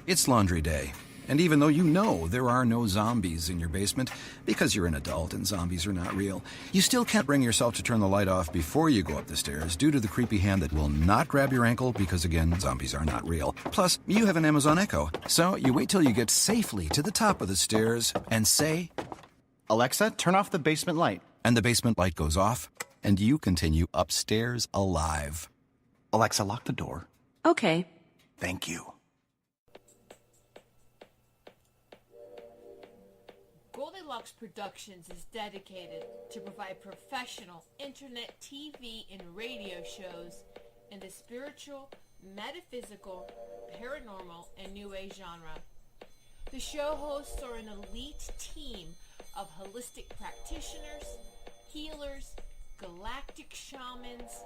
It's laundry day, and even though you know there are no zombies in your basement, because you're an adult and zombies are not real, you still can't bring yourself to turn the light off before you go up the stairs due to the creepy hand that will not grab your ankle because, again, zombies are not real. Plus, you have an Amazon Echo, so you wait till you get safely to the top of the stairs and say, "Alexa, turn off the basement light." And the basement light goes off, and you continue upstairs alive. "Alexa, lock the door." Okay. Thank you. Goldilocks Productions is dedicated to provide professional internet TV and radio shows in the spiritual, metaphysical, paranormal, and new age genre. The show hosts are an elite team of holistic practitioners, healers, galactic shamans,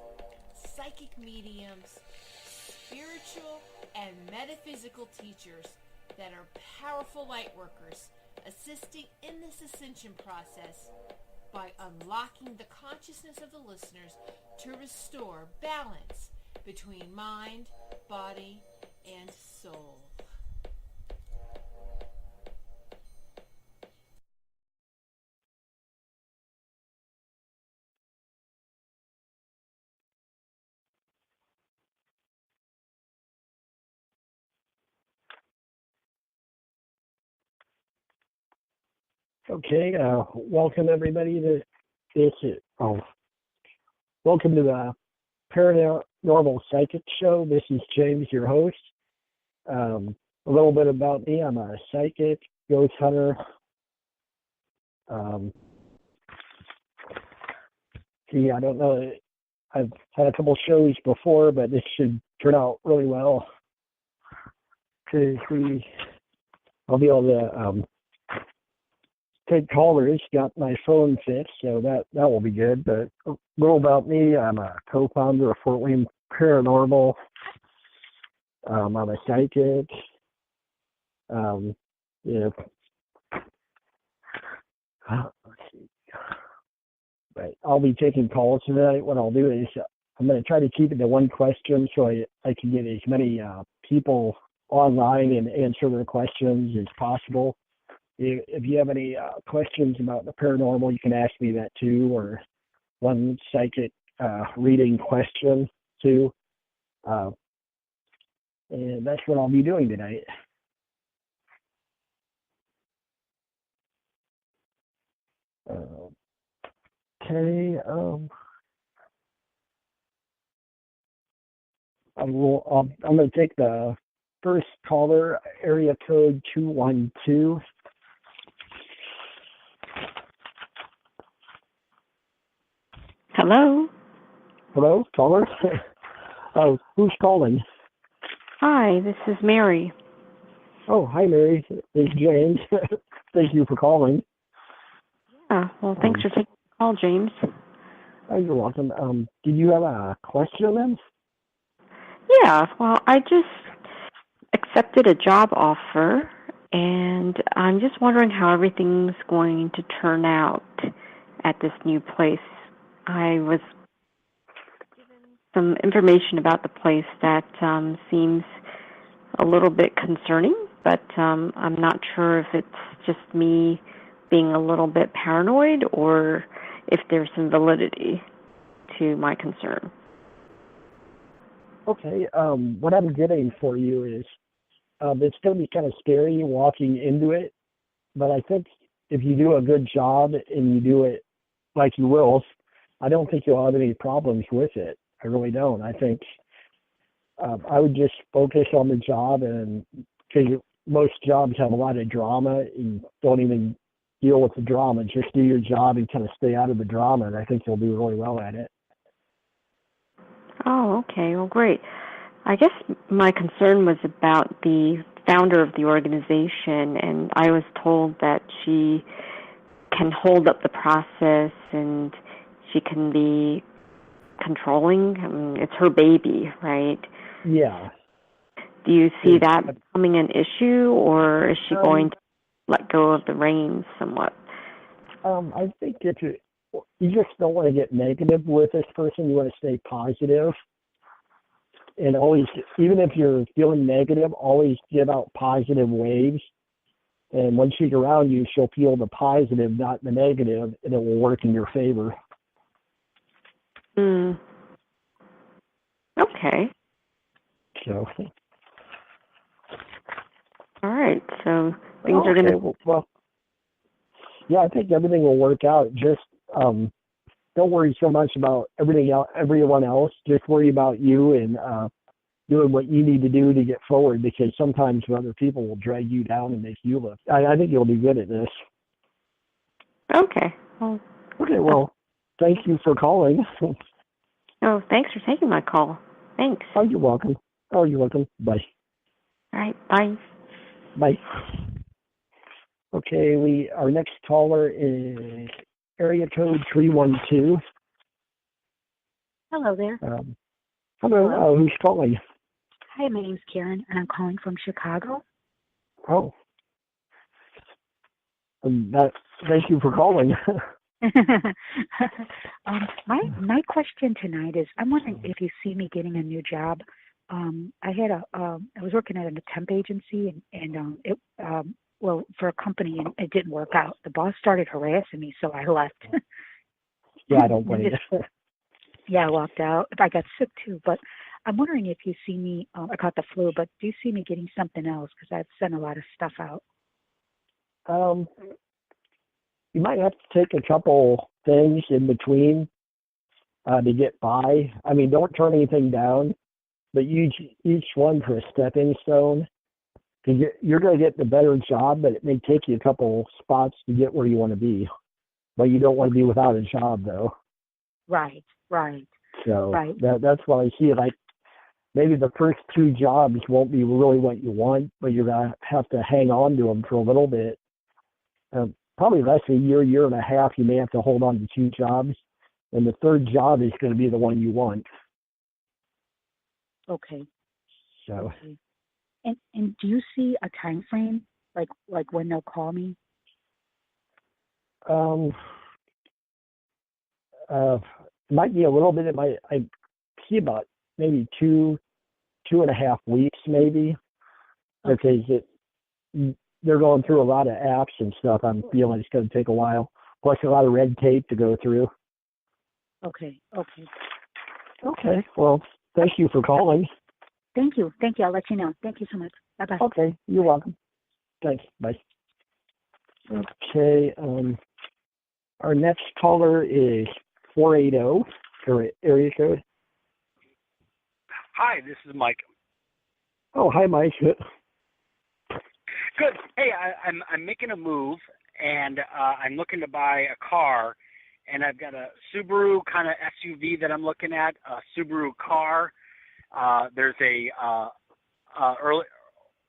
psychic mediums, spiritual and metaphysical teachers that are powerful light workers, assisting in this ascension process by unlocking the consciousness of the listeners to restore balance between mind, body, and soul. Okay, welcome everybody to this. Welcome to the Paranormal Psychic Show. This is James, your host. A little bit about me: I'm a psychic, ghost hunter. I don't know. I've had a couple shows before, but this should turn out really well. I'll be able to take callers. Got my phone fixed, so that will be good. But a little about me: I'm a co-founder of Fort Wayne Paranormal. I'm a psychic. Let's see. But I'll be taking calls tonight. What I'll do is I'm going to try to keep it to one question so I can get as many people online and answer their questions as possible. If you have any questions about the paranormal, you can ask me that too, or one psychic reading question too. And that's what I'll be doing tonight. Okay. I'm going to take the first caller, area code 212. Hello? Hello, caller? Who's calling? Hi, this is Mary. Oh, hi, Mary. It's James. Thank you for calling. Yeah, well, thanks for taking the call, James. Oh, you're welcome. Did you have a question then? Yeah, well, I just accepted a job offer, and I'm just wondering how everything's going to turn out at this new place. I was given some information about the place that seems a little bit concerning, but I'm not sure if it's just me being a little bit paranoid or if there's some validity to my concern. Okay, what I'm getting for you is it's going to be kind of scary walking into it, but I think if you do a good job and you do it like you will, I don't think you'll have any problems with it. I really don't. I think I would just focus on the job, and because most jobs have a lot of drama, and don't even deal with the drama. Just do your job and kind of stay out of the drama, and I think you'll do really well at it. Oh, okay. Well, great. I guess my concern was about the founder of the organization, and I was told that she can hold up the process and she can be controlling. I mean, it's her baby, right? Yeah. Do you see that becoming an issue, or is she going to let go of the reins somewhat? I think if you just don't want to get negative with this person. You want to stay positive. and always, even if you're feeling negative, always give out positive waves. And when she's around you, she'll feel the positive, not the negative, and it will work in your favor. Okay. So. All right. So things are going to. Well, yeah, I think everything will work out. Just don't worry so much about everyone else. Just worry about you and doing what you need to do to get forward, because sometimes other people will drag you down and make you look. I think you'll be good at this. Okay. Well, thank you for calling. Oh, thanks for taking my call. Thanks. Oh, you're welcome. Bye. All right. Bye. Bye. Okay, our next caller is area code 312. Hello there. Hello. Who's calling? Hi, my name's Karen, and I'm calling from Chicago. Oh. Thank you for calling. My question tonight is, I'm wondering if you see me getting a new job. I was working at a temp agency, and for a company, and it didn't work out. The boss started harassing me, so I left. Yeah, I don't blame you. Yeah, I walked out. I got sick too, but I'm wondering if you see me. I caught the flu, but do you see me getting something else? Because I've sent a lot of stuff out. You might have to take a couple things in between to get by. I mean, don't turn anything down, but use each one for a stepping stone. Because you're going to get the better job, but it may take you a couple spots to get where you want to be. But you don't want to be without a job, though. Right. So Right. That's why I see it. Like maybe the first two jobs won't be really what you want, but you're going to have to hang on to them for a little bit. Probably less than a year and a half, you may have to hold on to two jobs. And the third job is going to be the one you want. Okay. So. Okay. And do you see a time frame, like when they'll call me? Might be a little bit. I see about maybe 2.5 weeks, maybe, because they're going through a lot of apps and stuff. I'm feeling it's going to take a while. Plus a lot of red tape to go through. Okay. Okay. Well, thank you for calling. Thank you. I'll let you know. Thank you so much. Bye-bye. Okay. You're welcome. Thanks. Bye. Okay. Our next caller is 480, area code. Hi, this is Mike. Oh, hi, Mike. Good. Hey, I'm making a move, and I'm looking to buy a car, and I've got a Subaru kind of SUV that I'm looking at, a Subaru car. There's a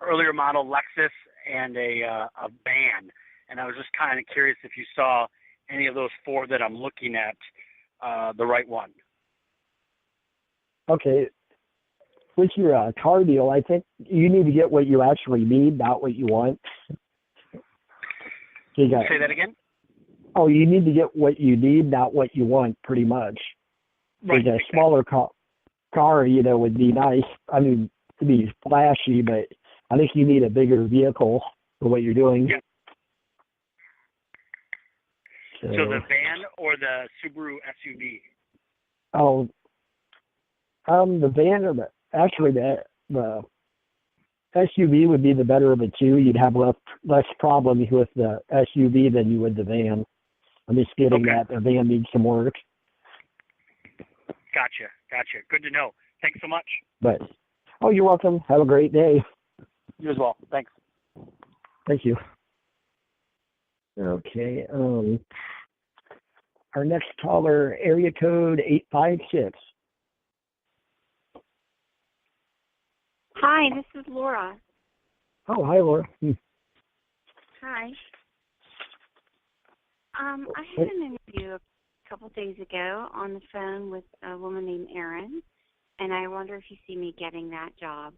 earlier model Lexus and a van, and I was just kind of curious if you saw any of those four that I'm looking at, the right one. Okay. With your car deal, I think you need to get what you actually need, not what you want. Say that again? Oh, you need to get what you need, not what you want, pretty much. Right. Because a smaller car, would be nice. I mean, to be flashy, but I think you need a bigger vehicle for what you're doing. Yeah. So the van or the Subaru SUV? Oh, the van or the SUV would be the better of the two. You'd have less problems with the SUV than you would the van. I'm just getting that the van needs some work. Gotcha. Good to know. Thanks so much. You're welcome. Have a great day. You as well. Thanks. Thank you. Okay. Our next caller, area code 856. Hi, this is Laura. Oh, hi, Laura. Hi. I had an interview a couple days ago on the phone with a woman named Erin, and I wonder if you see me getting that job.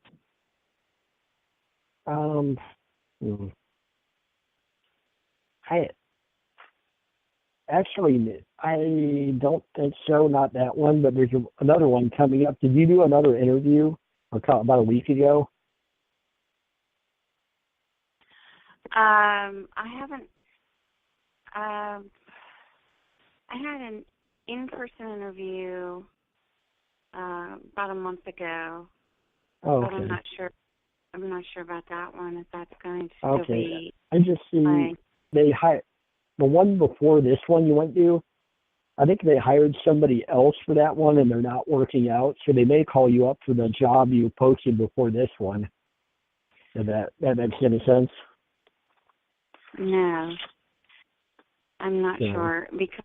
I don't think so, not that one, but there's another one coming up. Did you do another interview about a week ago? I haven't. I had an in-person interview about a month ago, Oh, but okay. I'm not sure. I'm not sure about that one. If that's going to still be. I just see they hired the one before this one you went to. I think they hired somebody else for that one, and they're not working out, so they may call you up for the job you posted before this one. If that makes any sense? No, I'm not sure because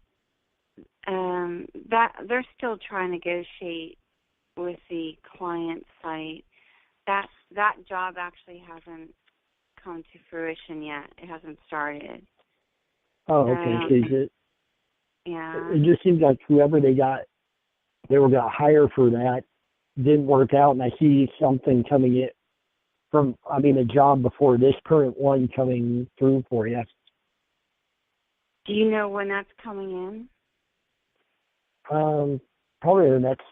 that they're still trying to negotiate with the client site. That job actually hasn't come to fruition yet. It hasn't started. Oh, okay. Yeah. It just seems like whoever they were going to hire for that didn't work out, and I see something coming in from, a job before this current one coming through for you. Do you know when that's coming in? Probably the next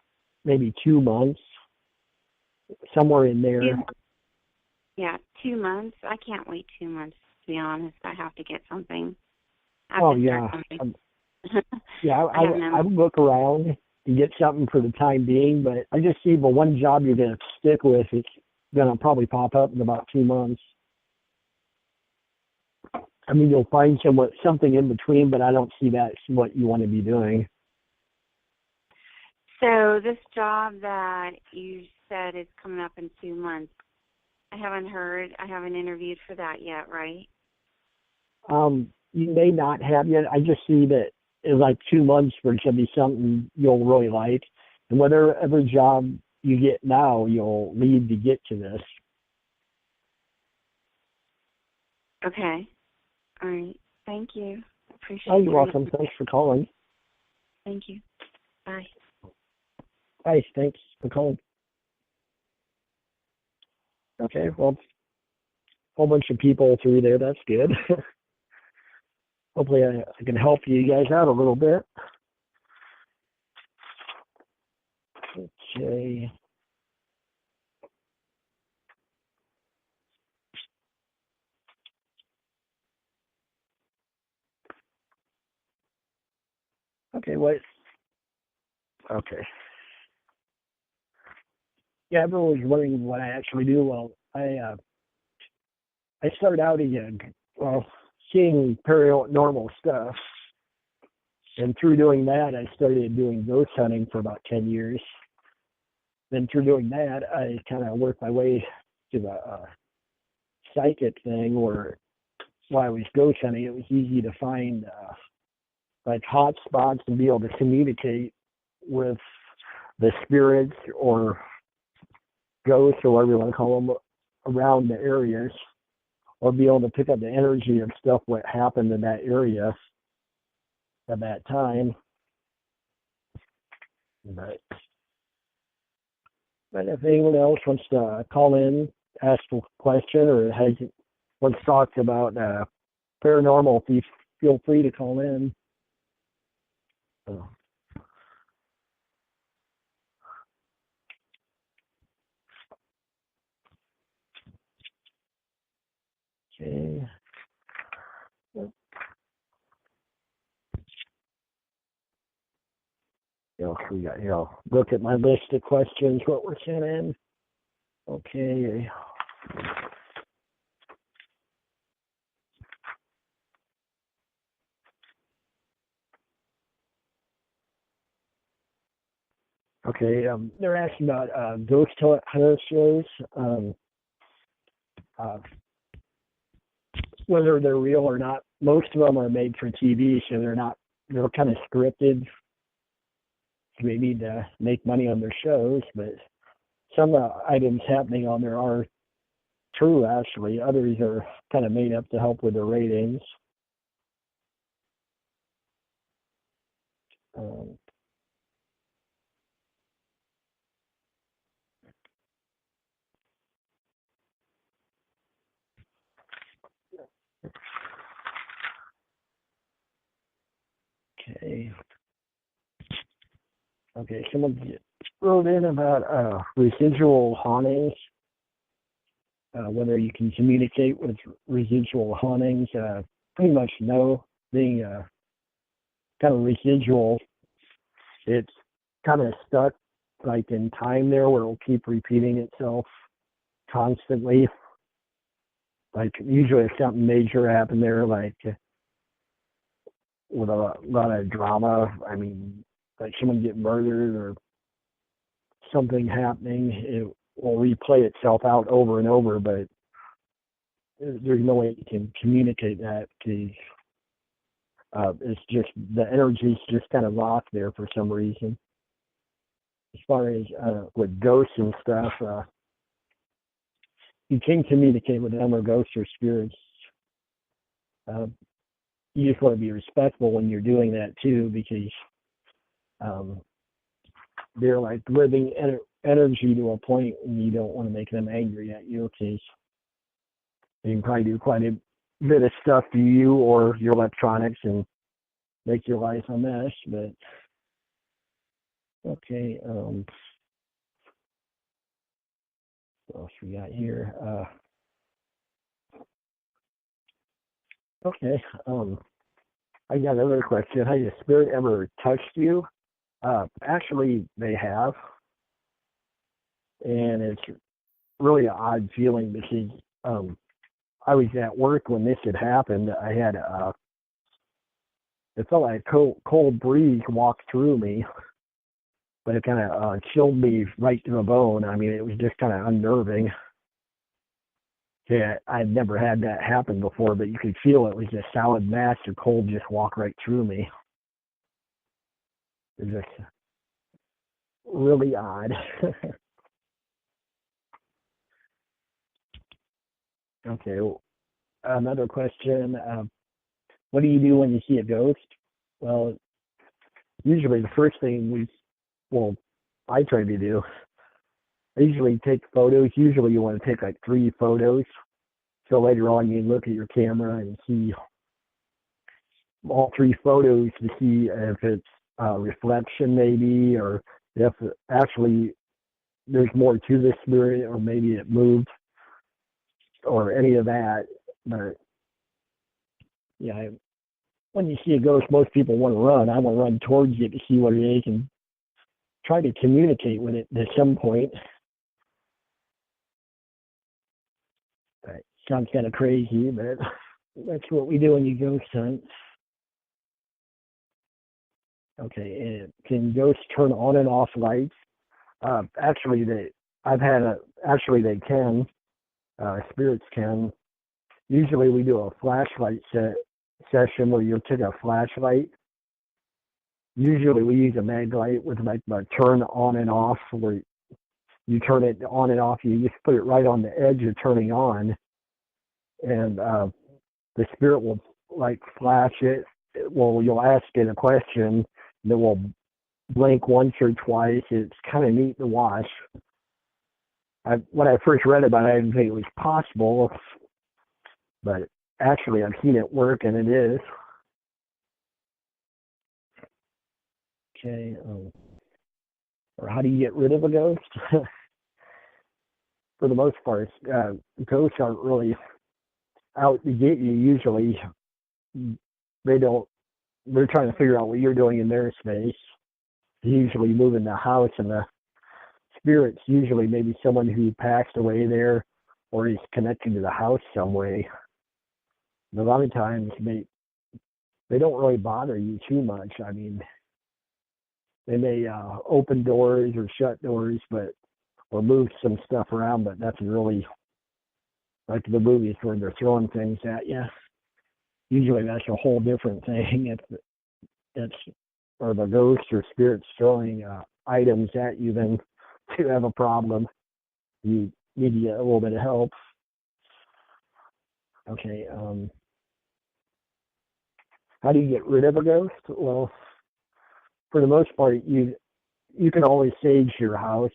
maybe 2 months, somewhere in there. 2 months. Yeah, 2 months. I can't wait 2 months, to be honest. I have to get something. I would look around and get something for the time being, but I just see the one job you're going to stick with is going to probably pop up in about 2 months. You'll find something in between, but I don't see that's what you want to be doing. So this job that you said is coming up in 2 months, I haven't interviewed for that yet, right? You may not have yet. I just see that in like 2 months there's going to be something you'll really like. And whatever job you get now, you'll need to get to this. Okay. All right. Thank you. Appreciate it. Oh, you're welcome. Thanks for calling. Thank you. Bye. Bye. Thanks for calling. Okay, well, a whole bunch of people through there. That's good. Hopefully I can help you guys out a little bit. Okay. Okay, wait. Okay. Yeah, everyone was wondering what I actually do. Well, I started out again, seeing paranormal stuff. And through doing that, I started doing ghost hunting for about 10 years. Then through doing that, I kind of worked my way to the psychic thing where while I was ghost hunting, it was easy to find like hot spots and be able to communicate with the spirits or ghosts or whatever you want to call them around the areas, or be able to pick up the energy of stuff what happened in that area at that time. But if anyone else wants to call in, ask a question, or wants to talk about paranormal, please feel free to call in. Okay. We got here. I'll look at my list of questions, what we're sent in. Okay. Okay, they're asking about ghost hunter shows, whether they're real or not. Most of them are made for TV, so they're kind of scripted. They need to make money on their shows, but some items happening on there are true, actually. Others are kind of made up to help with the ratings. Okay. Okay, someone wrote in about residual hauntings, whether you can communicate with residual hauntings. Pretty much no. Being kind of residual, it's kind of stuck like in time there where it'll keep repeating itself constantly. Like usually if something major happened there, like with a lot of drama, I mean, like someone get murdered or something happening, it will replay itself out over and over, but there's no way you can communicate that because it's just, the energy's just kind of locked there for some reason. As far as with ghosts and stuff, you can communicate with them or ghosts or spirits. You just want to be respectful when you're doing that too, because they're like living energy to a point and you don't want to make them angry at you, because they can probably do quite a bit of stuff to you or your electronics and make your life a mess. But okay, what else we got here? Okay, I got another question. Has a spirit ever touched you? Actually, they have, and it's really an odd feeling because I was at work when this had happened. I had it felt like a cold breeze walked through me, but it kind of chilled me right to the bone. I mean, it was just kind of unnerving. Yeah, I'd never had that happen before, but you could feel it was a solid mass of cold just walk right through me. It was just really odd. Okay, another question. What do you do when you see a ghost? Well, usually the first thing I try to do, I usually take photos. Usually you want to take like 3 photos. So later on you look at your camera and see all 3 photos to see if it's a reflection maybe, or if actually there's more to the spirit, or maybe it moved, or any of that. But yeah, when you see a ghost, most people want to run. I want to run towards it to see what it is and try to communicate with it at some point. That sounds kind of crazy, but that's what we do when you ghost hunt. Okay, and can ghosts turn on and off lights? Actually, they can. Spirits can. Usually we do a flashlight session where you'll take a flashlight. Usually we use a mag light with like a turn on and off, where you turn it on and off. You just put it right on the edge of turning on, and the spirit will like flash it. Well, you'll ask it a question, and it will blink once or twice. It's kind of neat to watch. When I first read about it, I didn't think it was possible, but actually I've seen it work, and it is. Okay, or how do you get rid of a ghost? For the most part, ghosts aren't really out to get you usually. They're trying to figure out what you're doing in their space. They usually move in the house, and the spirits usually maybe someone who passed away there or is connected to the house some way. And a lot of times they don't really bother you too much. I mean, they may open doors or shut doors, or move some stuff around, but that's really like the movies where they're throwing things at you. Usually that's a whole different thing. Or the ghost or spirits throwing items at you, then to have a problem. You need to get a little bit of help. Okay, how do you get rid of a ghost? Well, for the most part, you can always sage your house.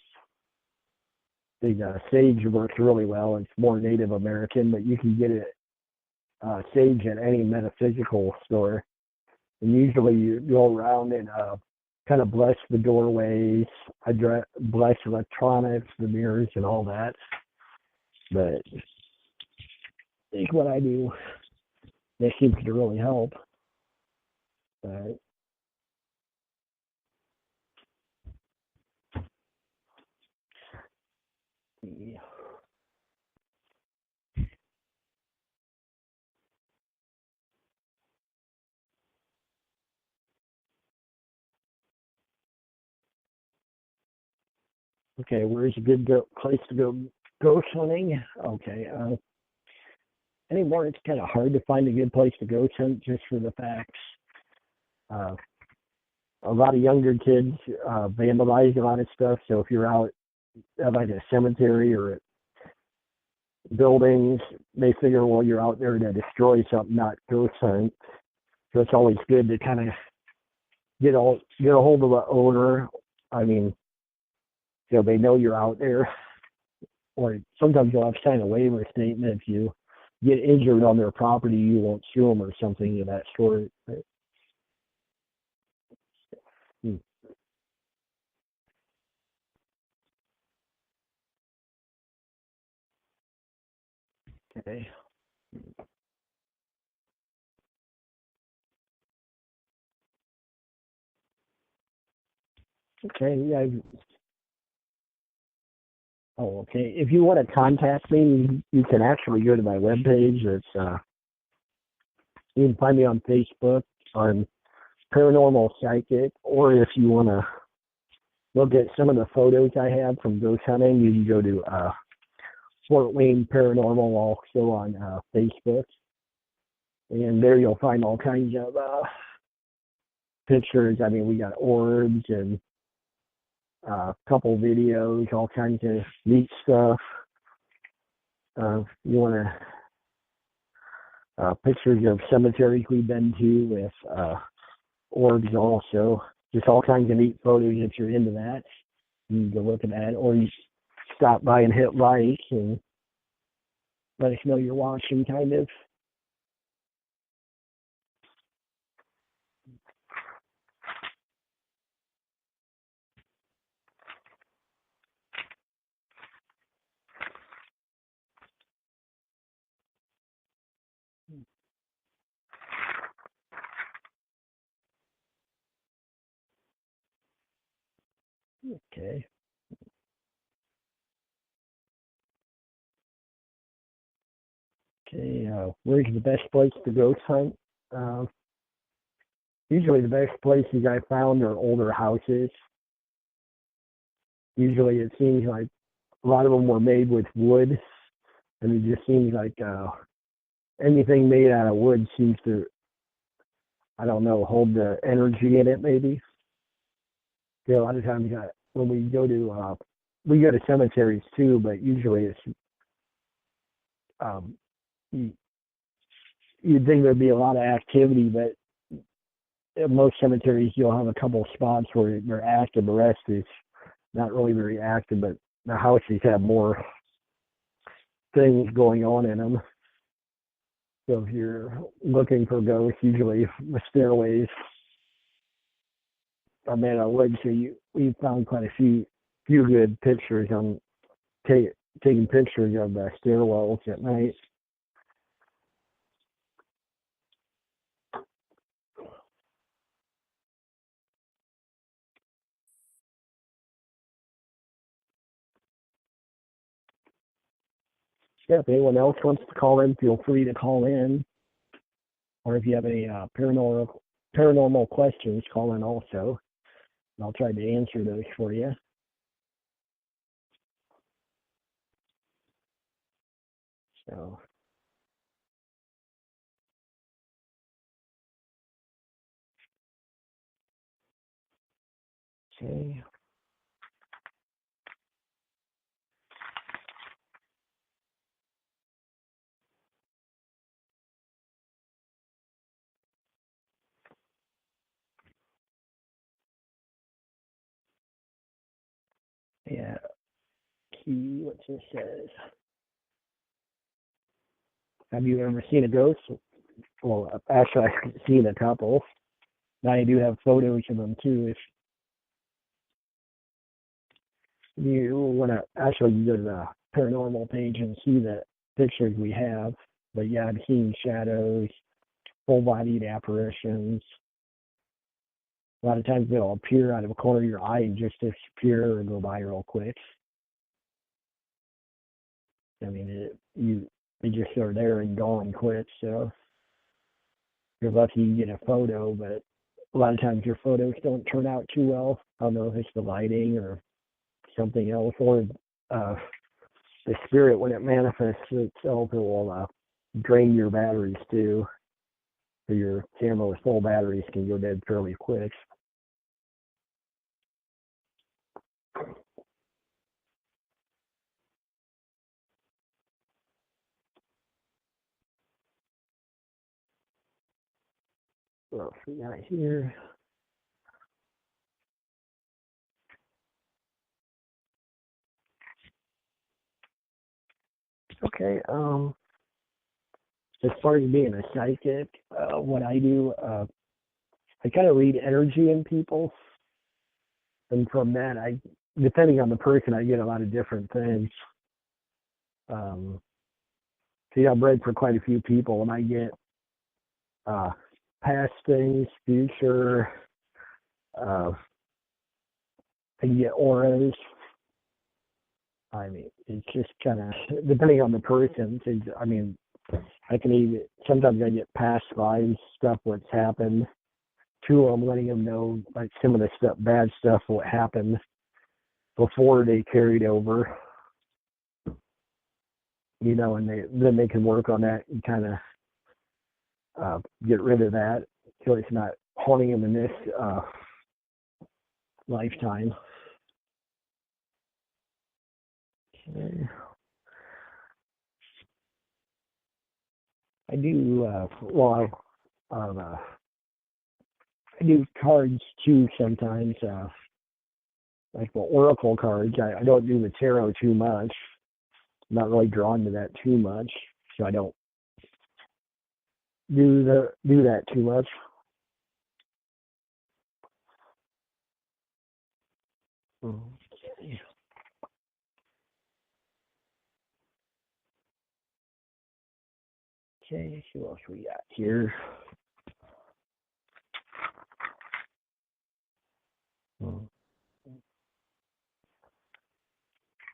The sage works really well. It's more Native American, but you can get it sage at any metaphysical store. And usually you go around and kind of bless the doorways. I bless electronics, the mirrors, and all that. But I think what I do, that seems to really help. But yeah. Okay, where's a good place to go ghost hunting? Okay, anymore it's kind of hard to find a good place to ghost hunt just for the facts. A lot of younger kids vandalize a lot of stuff. So if you're out at like a cemetery or at buildings, they figure, well, you're out there to destroy something, not ghost hunt. So it's always good to kind of get a hold of the owner. I mean, so they know you're out there. Or sometimes you'll have to sign a waiver statement if you get injured on their property, you won't sue them or something of that sort. Okay. Okay, yeah. Oh, okay. If you want to contact me, you can actually go to my webpage. It's you can find me on Facebook on Paranormal Psychic, or if you want to look at some of the photos I have from ghost hunting, you can go to Fort Wayne Paranormal also on Facebook, and there you'll find all kinds of pictures. I mean, we got orbs and a couple videos, all kinds of neat stuff. You want to pictures of cemeteries we've been to with orbs also. Just all kinds of neat photos if you're into that. You can go look at that, or you stop by and hit like and let us know you're watching, kind of. Okay. Okay, where's the best place to ghost hunt? Usually the best places I found are older houses. Usually it seems like a lot of them were made with wood, and it just seems like anything made out of wood seems to, I don't know, hold the energy in it maybe. So a lot of times when we go to cemeteries too, but usually it's you'd think there'd be a lot of activity, but at most cemeteries you'll have a couple of spots where they're active. The rest is not really very active, but the houses have more things going on in them. So if you're looking for ghosts, usually the stairways are made out of wood. So we found quite a few good pictures on taking pictures of the stairwells at night. Yeah, if anyone else wants to call in, feel free to call in. Or if you have any paranormal questions, call in also. And I'll try to answer those for you. So, okay. Yeah. Key, what this says. Have you ever seen a ghost? Well, actually, I've seen a couple. Now I do have photos of them too, you want to actually go to the paranormal page and see the pictures we have. But yeah, I've seen shadows, full-bodied apparitions. A lot of times they'll appear out of a corner of your eye and just disappear or go by real quick. I mean, they just are there and gone quick. So you're lucky you get a photo, but a lot of times your photos don't turn out too well. I don't know if it's the lighting or something else, or the spirit, when it manifests itself, it will drain your batteries too. So your camera with full batteries can go dead fairly quick. What else we got here? Okay, as far as being a psychic, what I do, I kind of read energy in people, and from that, depending on the person, I get a lot of different things. See, I've read for quite a few people, and I get past things, future, I can get auras. I mean, it's just kind of, depending on the person, I mean, sometimes I get past lives, stuff what's happened to them, letting them know, like, some of the bad stuff what happened before they carried over, and then they can work on that and kind of get rid of that so it's not haunting them in this lifetime. Okay. I do, I do cards too sometimes, like the oracle cards. I don't do the tarot too much. I'm not really drawn to that too much, so I don't do that too much. Okay. Okay, see what else we got here.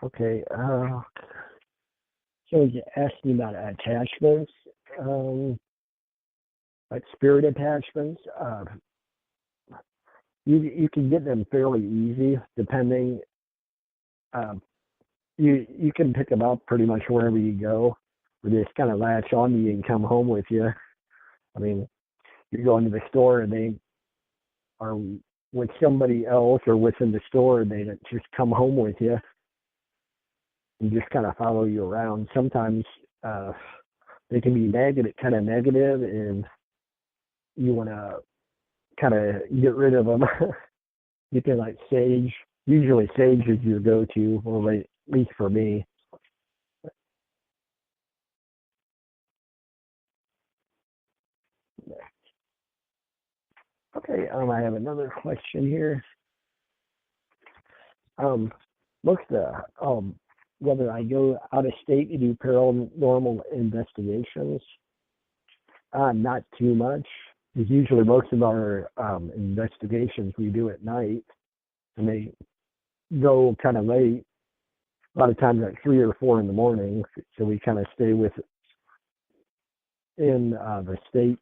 Okay, so you asked me about attachments, like spirit attachments. You can get them fairly easy, depending. You can pick them up pretty much wherever you go. They just kind of latch on to you and come home with you. I mean, you go into the store and they are with somebody else or within the store, and they just come home with you and just kind of follow you around. Sometimes they can be kind of negative, and you want to kind of get rid of them. You can, like, sage. Usually sage is your go-to, or at least for me. Okay, I have another question here. Most of whether I go out of state to do paranormal investigations, not too much. Because usually most of our investigations we do at night, and they go kind of late. A lot of times like 3 or 4 in the morning, so we kind of stay in the state,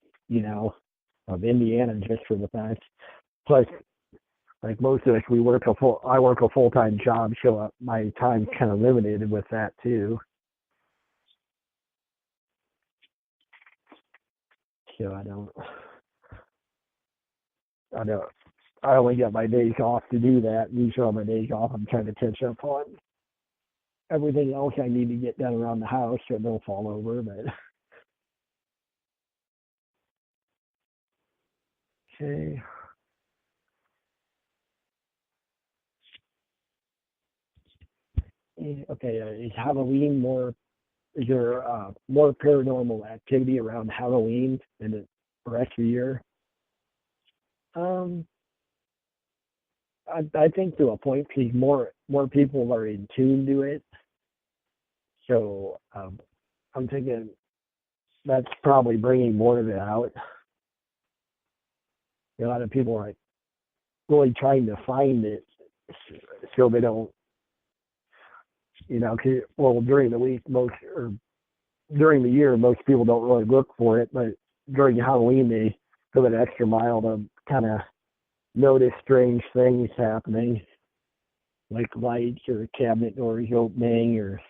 of Indiana, just for the fact. Plus, like most of us, I work a full-time job, so my time's kind of limited with that too. So I only get my days off to do that. Usually on my days off, I'm trying to catch up on everything else I need to get done around the house so it don't fall over. But okay. Okay, is Halloween is there more paranormal activity around Halloween than the rest of the year? I think to a point, because more people are in tune to it. So I'm thinking that's probably bringing more of it out. A lot of people are really trying to find it so they don't, during the week, during the year, most people don't really look for it, but during Halloween, they go an extra mile to kind of notice strange things happening, like lights or cabinet doors opening or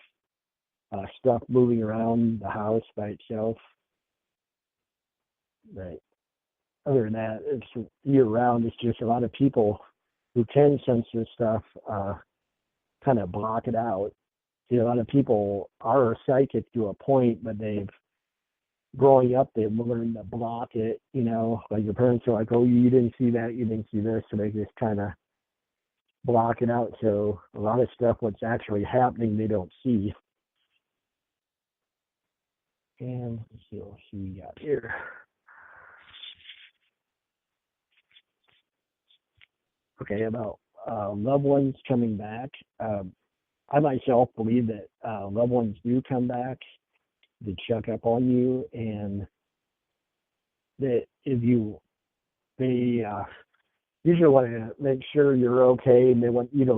stuff moving around the house by itself. But other than that, it's year-round. It's just a lot of people who can sense this stuff kind of block it out. See, a lot of people are psychic to a point, but growing up, they've learned to block it, like your parents are like, oh, you didn't see that, you didn't see this, so they just kind of block it out. So a lot of stuff, what's actually happening, they don't see. And let's see what we got here. Okay, about loved ones coming back. I myself believe that loved ones do come back to check up on you, and that they usually want to make sure you're okay, and they want you to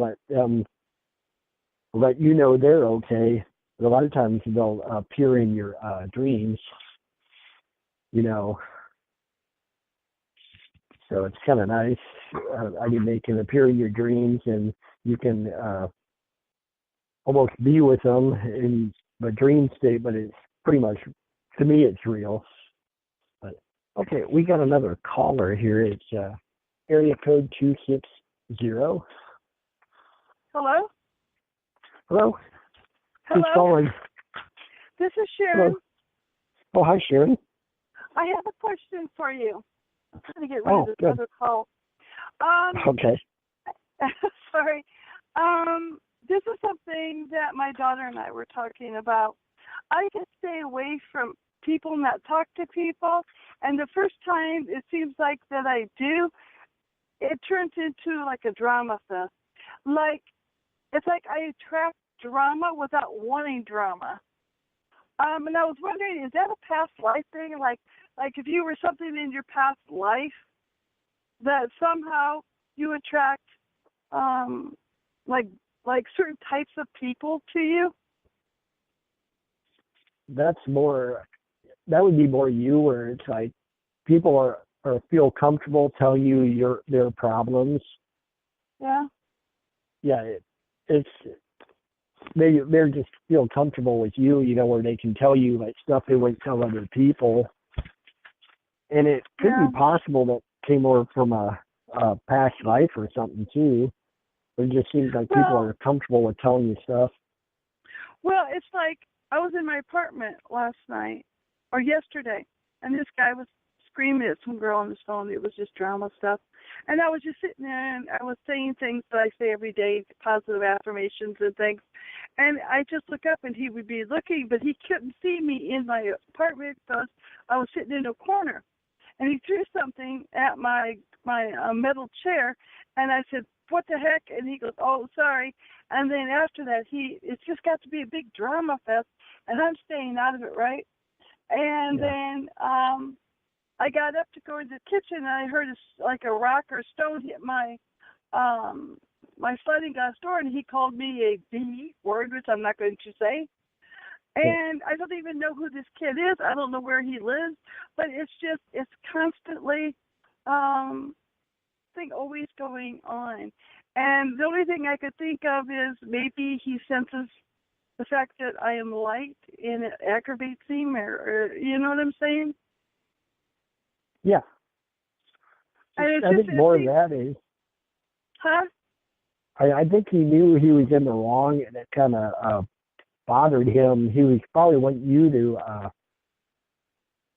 let you know they're okay. But a lot of times they'll appear in your dreams, So it's kind of nice. They can appear in your dreams, and you can almost be with them in the dream state, but it's pretty much, to me, it's real. But okay, we got another caller here. It's area code 260. Hello? Hello? Hello? Who's calling? This is Shorin. Hello. Oh, hi, Shorin. I have a question for you. I'm trying to get rid of this good. other call. Okay. Sorry. This is something that my daughter and I were talking about. I can stay away from people, not talk to people, and the first time it seems like that I do, it turns into like a drama fest. It's like I attract drama without wanting drama. And I was wondering, is that a past life thing? Like if you were something in your past life, that somehow you attract like certain types of people to you? That would be more you, where it's like people are feel comfortable telling you their problems. Yeah. Yeah, they just feel comfortable with you, where they can tell you like stuff they wouldn't tell other people. And it could be possible that came over from a past life or something too. It just seems like people are comfortable with telling you stuff. Well, it's like I was in my apartment last night or yesterday, and this guy was screaming at some girl on his phone. It was just drama stuff. And I was just sitting there, and I was saying things that I say every day, positive affirmations and things. And I just look up, and he would be looking, but he couldn't see me in my apartment because I was sitting in a corner. And he threw something at my metal chair, and I said, "What the heck?" And he goes, "Oh, sorry." And then after that, it's just got to be a big drama fest, and I'm staying out of it, right? And then I got up to go into the kitchen, and I heard a rock or stone hit my sliding glass door, and he called me a B word, which I'm not going to say. And I don't even know who this kid is. I don't know where he lives, but it's constantly thing always going on. And the only thing I could think of is maybe he senses the fact that I am light and it aggravates him, or you know what I'm saying? Yeah. And I think more of that is... Huh? I think he knew he was in the wrong, and it kind of bothered him. He was probably wanting you to...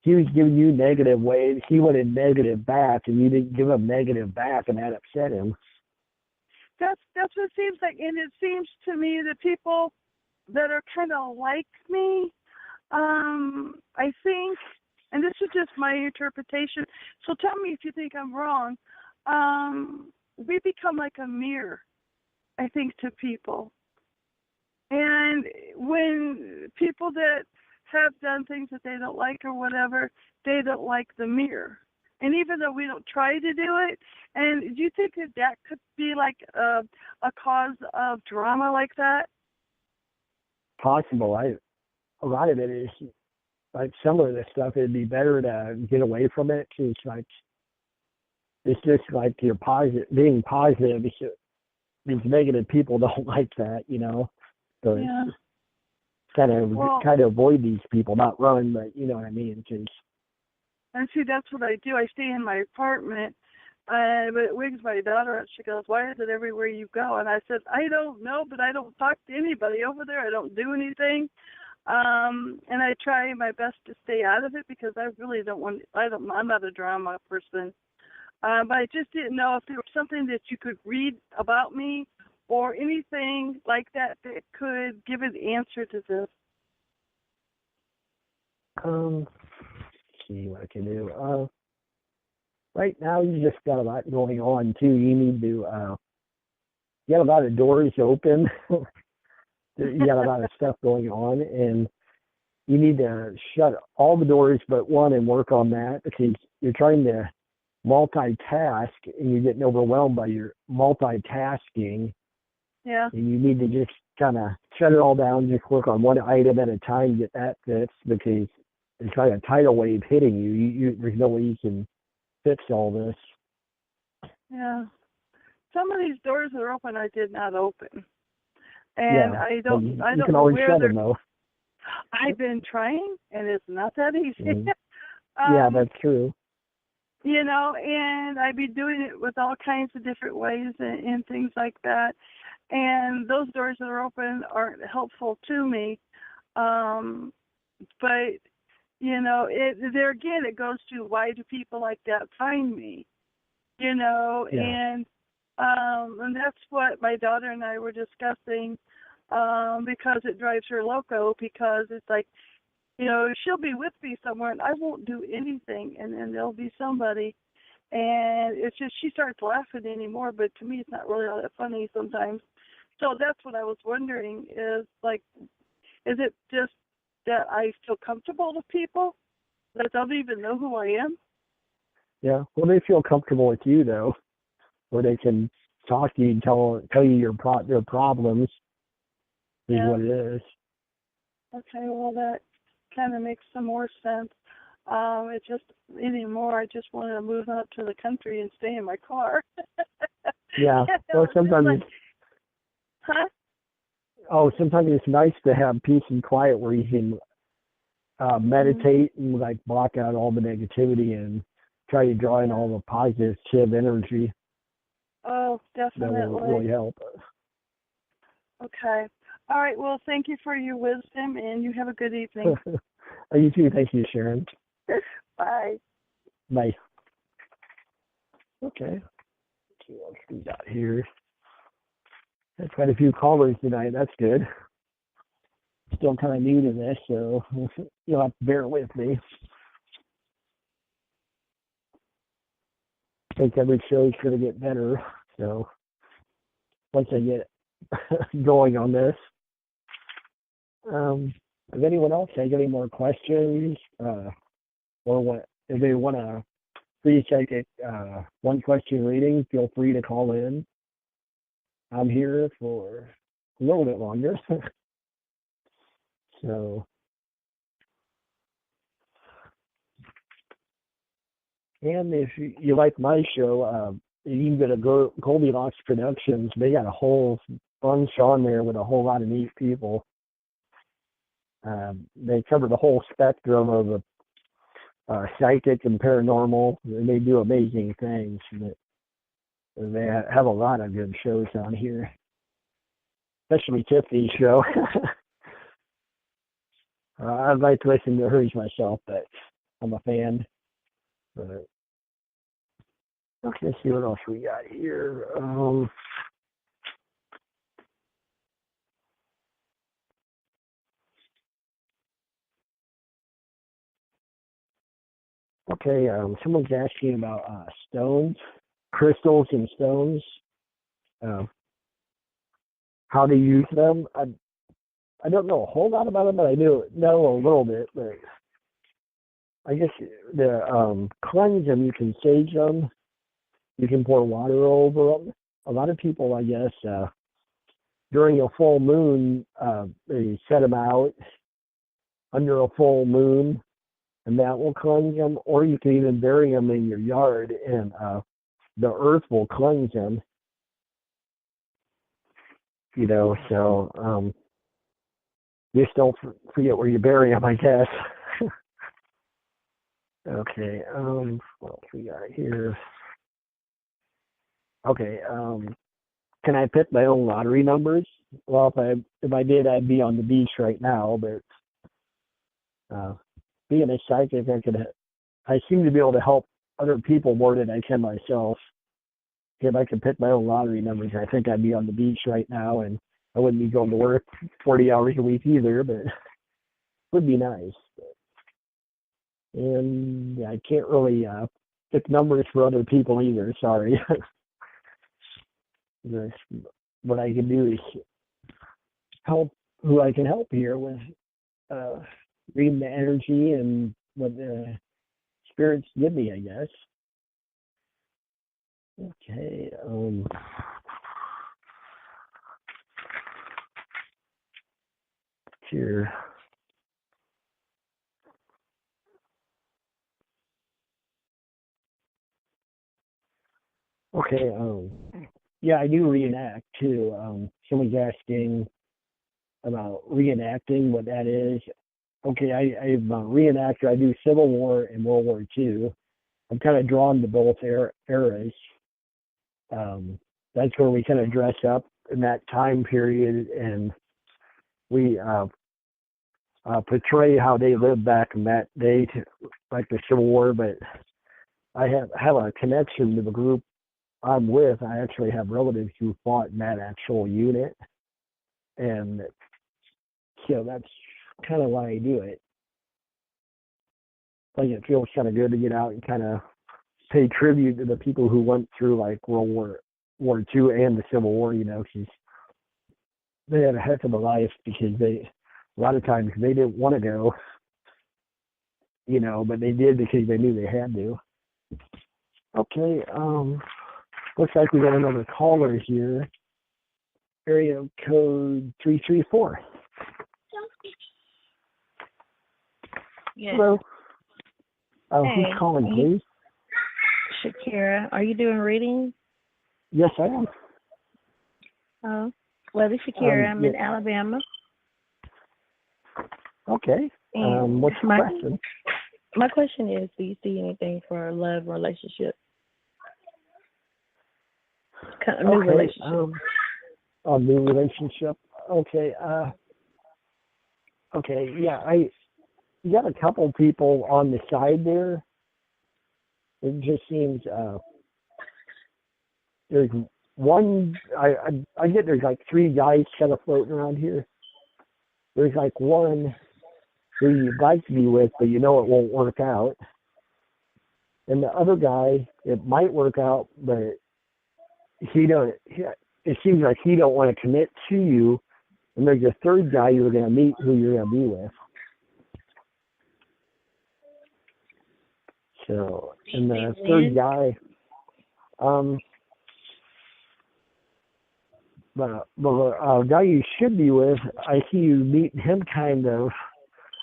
he was giving you negative waves. He wanted negative back, and you didn't give him negative back, and that upset him. That's what it seems like. And it seems to me that people that are kind of like me, I think, and this is just my interpretation, so tell me if you think I'm wrong, we become like a mirror, I think, to people. And when people that have done things that they don't like or whatever, they don't like the mirror. And even though we don't try to do it, and do you think that that could be like a cause of drama like that? Possible. A lot of it is like some of the stuff. It'd be better to get away from it. 'Cause it's just like you're positive, being positive. These negative people don't like that, So Yeah. kind of avoid these people, not run, but you know what I mean. 'Cause And see, that's what I do. I stay in my apartment, but it wigs my daughter out. She goes, "Why is it everywhere you go?" And I said, "I don't know, but I don't talk to anybody over there. I don't do anything." And I try my best to stay out of it because I really don't want. I'm not a drama person. But I just didn't know if there was something that you could read about me or anything like that that could give an answer to this. See what I can do. Right now, you just got a lot going on too. You need to. You got a lot of doors open. You got a lot of stuff going on, and you need to shut all the doors but one and work on that because you're trying to multitask and you're getting overwhelmed by your multitasking. Yeah. And you need to just kind of shut it all down, just work on one item at a time, get that fixed because it's like a tidal wave hitting you. There's no way you can fix all this. Yeah. Some of these doors that are open, I did not open. And yeah, I don't you know can always where shut they're. them though. I've been trying, and it's not that easy. Mm-hmm. Yeah, that's true. And I'd be doing it with all kinds of different ways and things like that. And those doors that are open aren't helpful to me. But, there again, it goes to why do people like that find me? Yeah. And that's what my daughter and I were discussing because it drives her loco because it's like, she'll be with me somewhere and I won't do anything and then there'll be somebody. And it's just she starts laughing anymore, but to me it's not really all that funny sometimes. So that's what I was wondering is it just that I feel comfortable with people that don't even know who I am? Yeah. Well, they feel comfortable with you though, where they can talk to you and tell you their problems is what it is. Okay, well that kind of makes some more sense. It just anymore I just want to move out to the country and stay in my car. Yeah. Well, sometimes sometimes it's nice to have peace and quiet where you can meditate and block out all the negativity and try to draw in all the positive energy. Oh, definitely. That will really help. Okay. All right. Well, thank you for your wisdom, and you have a good evening. You too. Thank you, Sharon. Bye. Bye. Okay. Let's see what else we got here. That's quite a few callers tonight. That's good. Still kind of new to this, so you'll have to bear with me. I think every show is going to get better. So once I get going on this, if anyone else has any more questions, or what, if they want to free psychic one question reading, feel free to call in. I'm here for a little bit longer. So, and if you like my show, you can go to Goldilocks Productions. They got a whole bunch on there with a whole lot of neat people. They cover the whole spectrum of the psychic and paranormal, and they do amazing things. They have a lot of good shows on here, especially Tiffany's show. I'd like to listen to hers myself, but I'm a fan. But okay, let's see what else we got here. Okay, someone's asking about stones. crystals and stones, how to use them. I don't know a whole lot about them, but I do know a little bit. But I guess the cleanse them, you can sage them, you can pour water over them. A lot of people, I guess, during a full moon, they set them out under a full moon, and that will cleanse them. Or you can even bury them in your yard, and the earth will cleanse them. You know, so just don't forget where you bury them, I guess. Okay, what else we got here? Okay, can I pick my own lottery numbers? Well, if I did, I'd be on the beach right now, but being a psychic, I seem to be able to help other people more than I can myself. If I could pick my own lottery numbers, I think I'd be on the beach right now, and I wouldn't be going to work 40 hours a week either, but it would be nice. And I can't really pick numbers for other people either, sorry. What I can do is help who I can help here with reading the energy and what the spirits give me, I guess. Okay. Here. Okay. Yeah, I do reenact too. Someone's asking about reenacting, what that is. Okay, I'm a reenactor. I do Civil War and World War II. I'm kind of drawn to both eras. That's where we kind of dress up in that time period, and we portray how they lived back in that day, like the Civil War. But I have a connection to the group I'm with. I actually have relatives who fought in that actual unit, and so that's kind of why I do it. Like, it feels kind of good to get out and kind of pay tribute to the people who went through like World War II and the Civil War. You know, because they had a heck of a life, because a lot of times they didn't want to go, you know, but they did because they knew they had to. Okay, looks like we got another caller here. Area code 334. Yes. Hello. Hey, who's calling, please? Shakira. Are you doing readings? Yes, I am. Oh, well, this is Shakira. I'm in Alabama. Okay. What's your question? My question is, do you see anything for a love relationship? New relationship. A new relationship. Okay. Okay. Yeah. You got a couple people on the side there. It just seems there's one. I get there's like three guys kind of floating around here. There's like one who you'd like to be with, but you know it won't work out. And the other guy, it might work out, but it seems like he don't want to commit to you. And there's a third guy you're going to meet who you're going to be with. So, and the third guy, the guy you should be with, I see you meet him kind of.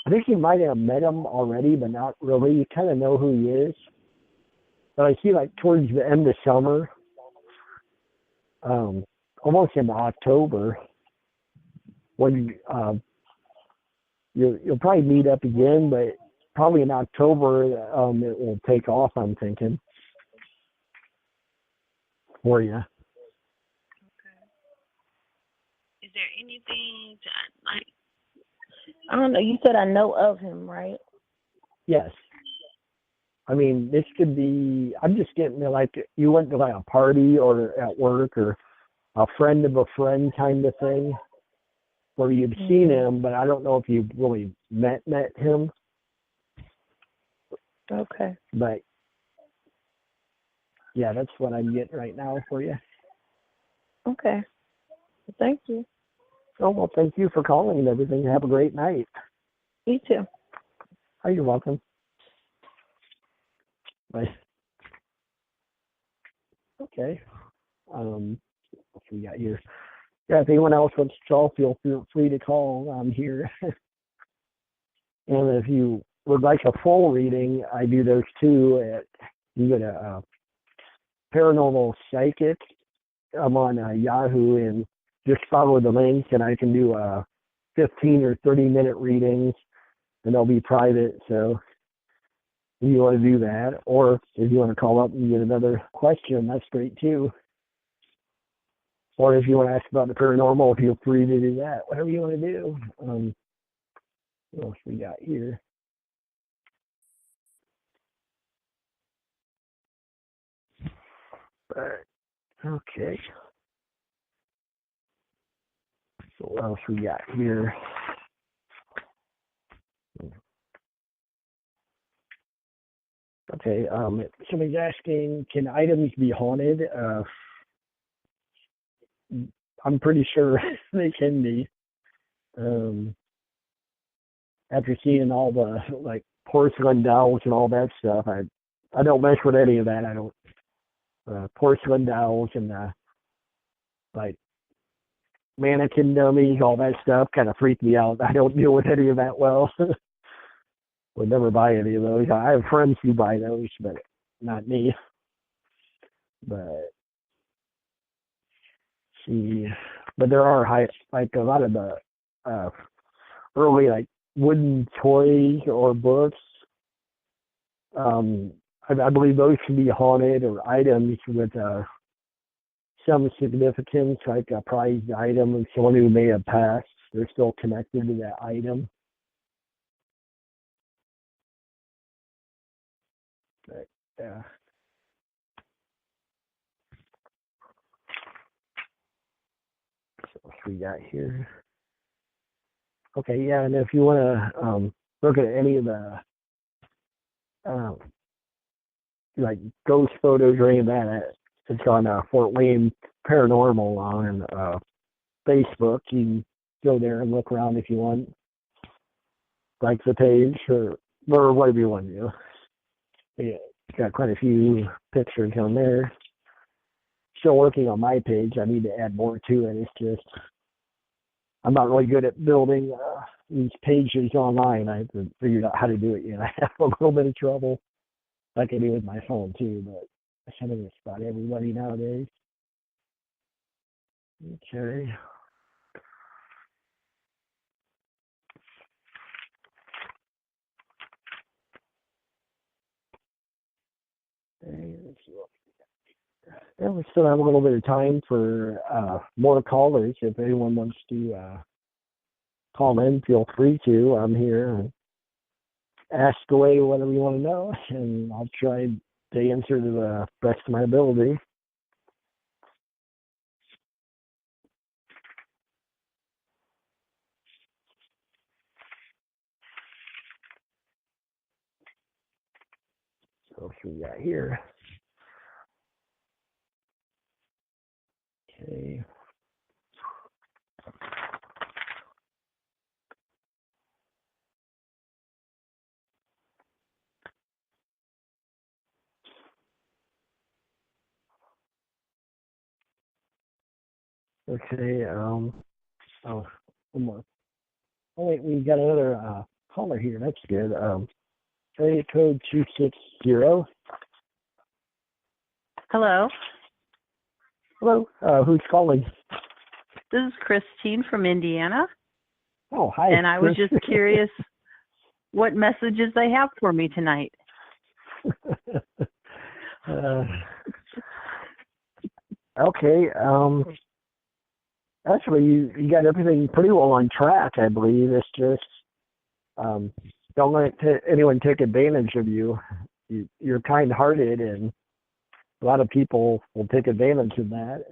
I think you might have met him already, but not really. You kind of know who he is. But I see like towards the end of summer, almost in October, when you'll probably meet up again, but probably in October it will take off, I'm thinking, for you. Okay. Is there anything to, like, I don't know, you said I know of him, right? Yes. I mean, this could be, I'm just getting to, like, you went to like a party or at work or a friend of a friend kind of thing where you've seen him, but I don't know if you've really met him. Okay. But yeah, that's what I'm getting right now for you. Okay. Thank you. Oh, well, thank you for calling and everything. Have a great night. You too. Oh, you're welcome. Bye. Okay. What we got here? Yeah, if anyone else wants to call, feel free to call. I'm here. And if you would like a full reading, I do those too. You go to Paranormal Psychic. I'm on Yahoo, and just follow the link, and I can do 15 or 30-minute readings, and they'll be private. So if you want to do that, or if you want to call up and get another question, that's great too. Or if you want to ask about the paranormal, feel free to do that. Whatever you want to do. What else we got here? All right. Okay. So what else we got here? Okay. Somebody's asking, can items be haunted? I'm pretty sure they can be. After seeing all the like porcelain dolls and all that stuff, I don't mess with any of that. I don't porcelain dolls and like mannequin dummies, all that stuff kind of freak me out. I don't deal with any of that well. Would never buy any of those. I have friends who buy those, but not me. But but there are like a lot of the early like wooden toys or books. I believe those can be haunted, or items with some significance, like a prized item of someone who may have passed. They're still connected to that item. But, yeah. So what we got here? Okay, yeah, and if you want to look at any of the like ghost photos or any of that, it's on Fort Wayne Paranormal on Facebook. You can go there and look around if you want, like the page or whatever you want to do. Yeah, got quite a few pictures on there. Still working on my page. I need to add more to it. It's just I'm not really good at building these pages online. I have to figure out how to do it yet. I have a little bit of trouble, like I do with my phone too, but I think it's about everybody nowadays. Okay. Yeah, we still have a little bit of time for more callers. If anyone wants to call in, feel free to. I'm here. Ask away whatever you want to know, and I'll try to answer to the best of my ability. So what we got here? Okay. Okay. Oh, one more. Oh wait, we got another caller here. That's good. Area code 260. Hello. Hello. Who's calling? This is Christine from Indiana. Oh, hi. And I was just curious what messages they have for me tonight. Okay. Actually, you got everything pretty well on track, I believe. It's just don't let anyone take advantage of you. You're kind-hearted, and a lot of people will take advantage of that.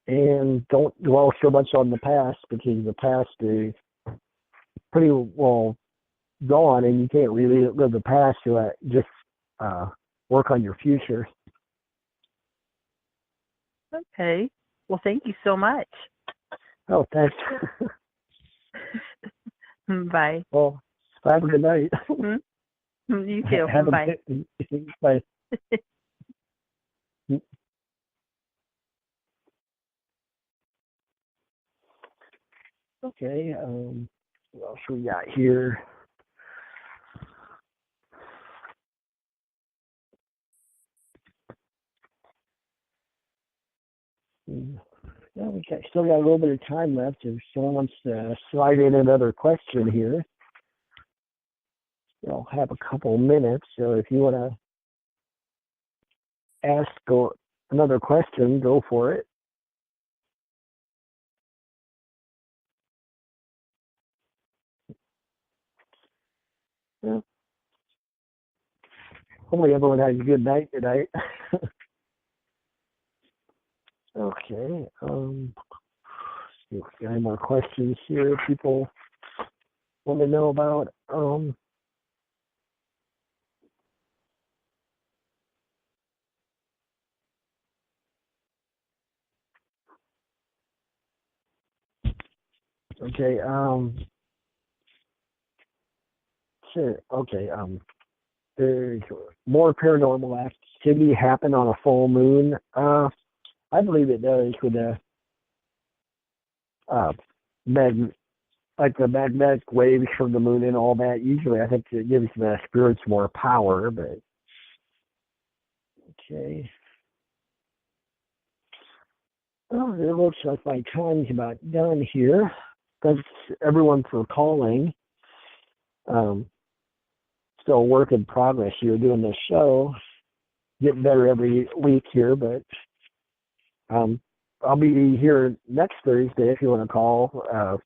And don't dwell so much on the past, because the past is pretty well gone, and you can't really live the past. So just work on your future. Okay. Well, thank you so much. Oh, thanks. Bye. Well, have a good night. You too. Bye. Bye. Okay, what else we got here? Yeah, still got a little bit of time left. If someone wants to slide in another question here, I'll have a couple minutes. So if you want to ask another question, go for it. Yeah. Hopefully everyone has a good night tonight. Okay. See if we got any more questions here people want to know about. Okay. Sure. Okay. There's more paranormal activity happen on a full moon. I believe it does with the like the magnetic waves from the moon and all that. Usually, I think it gives the spirits more power. But okay. Oh, it looks like my time's about done here. Thanks everyone for calling. Still a work in progress here doing this show. Getting better every week here, but I'll be here next Thursday if you want to call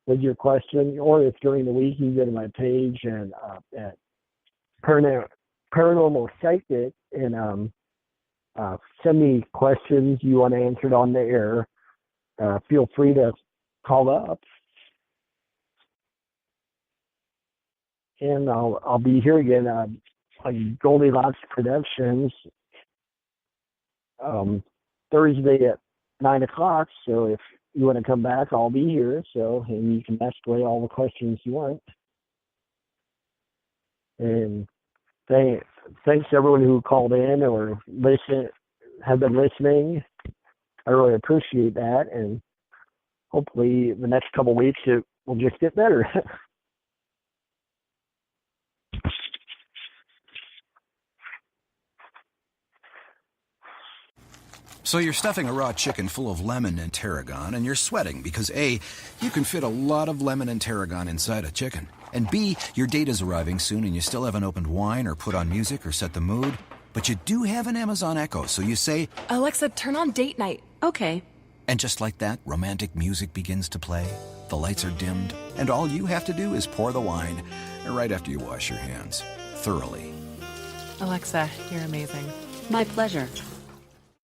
with your question, or if during the week you go to my page and at Paranormal Psychic and send me questions you want answered on the air. Feel free to call up, and I'll be here again on Goldilocks Productions Thursday at 9 o'clock. So if you want to come back, I'll be here. So and you can ask away all the questions you want. And thanks to everyone who called in or have been listening. I really appreciate that, and hopefully the next couple of weeks it will just get better. So you're stuffing a raw chicken full of lemon and tarragon, and you're sweating because A, you can fit a lot of lemon and tarragon inside a chicken, and B, your date is arriving soon and you still haven't opened wine or put on music or set the mood, but you do have an Amazon Echo, so you say, Alexa, turn on date night. Okay. And just like that, romantic music begins to play, the lights are dimmed, and all you have to do is pour the wine right after you wash your hands thoroughly. Alexa, you're amazing. My pleasure.